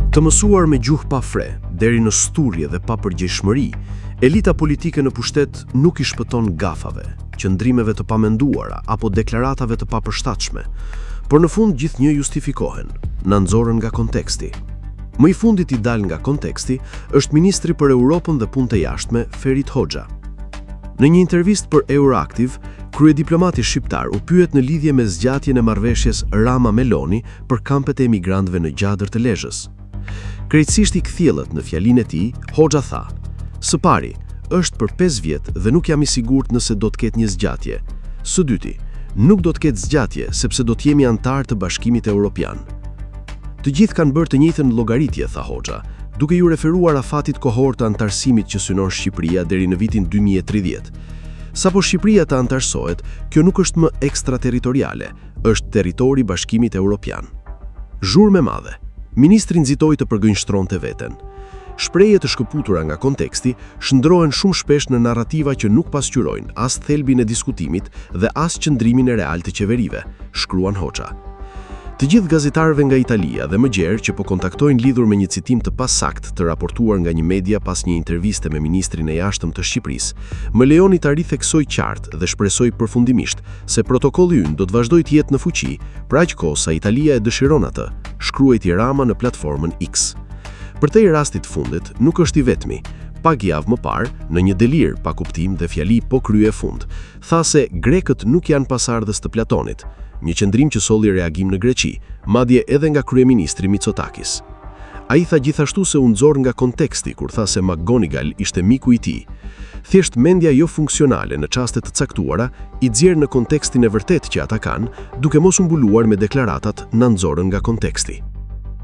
Të mësuar me gjuhë pa fre, deri në sturje dhe pa përgjegjshmëri, elita politike në pushtet nuk i shpëton gafave, qëndrimeve të pamenduara apo deklaratave të papërshtatshme, por në fund gjithnjë justifikohen, na nxorën nga konteksti. Më i fundit i dal nga konteksti është ministri për Europën dhe Punët e Jashtme Ferit Hoxha. Në një intervistë për Euroactiv, kryediplomati shqiptar u pyet në lidhje me zgjatjen e marrëveshjes Rama-Meloni për kampet e emigrantëve në gjadër të Lezhës. Krejtësisht i kthjellët në fjalinë e tij, Hoxha tha: "Së pari, është për 5 vjet dhe nuk jam i sigurt nëse do të ketë një zgjatje. Së dyti, nuk do të ketë zgjatje sepse do të jemi antar të Bashkimit Evropian." Të gjithë kanë bërë të njëjtën llogaritje, tha Hoxha, duke ju referuar afatit kohor të antarësimit që synon Shqipëria deri në vitin 2030. Sapo Shqipëria të antarësohet, kjo nuk është më ekstraterritoriale, është territori i Bashkimit Evropian. Zhurmë e madhe. Ministri nxitoi të përgënjështronte veten. Shprehje të shkëputura nga konteksti shndrohen shumë shpesh në narrativa që nuk pasqyrojnë as thelbin e diskutimit dhe as qëndrimin e real të qeverive, shkruan Hoxha. Të gjithë gazetarëve nga Italia dhe më gjerë që po kontaktojnë lidhur me një citim të pasakt të raportuar nga një media pas një interviste me ministrin e jashtëm të Shqipërisë, më lejoni ta ritheksoj qartë dhe shpresoj përfundimisht se protokolli ynë do të vazhdojë të jetë në fuqi për aq kohë sa Italia e dëshiron atë, shkruajti Rama në platformën X. Për te i rastit fundit, nuk është i vetmi. Pak javë më parë, në një delir pa kuptim dhe fjali po krye fund, tha se grekët nuk janë pasardhës të Platonit, një qëndrim që solli reagim në Greqi, madje edhe nga kryeministri Mitsotakis. Ai tha gjithashtu se u nxor nga konteksti kur tha se McGonigal ishte miku i tij. Thjesht mendja jo funksionale në çaste të caktuara i nxjerr në kontekstin e vërtet që ata kanë, duke mos u mbuluar me deklaratat na nxorën nga konteksti.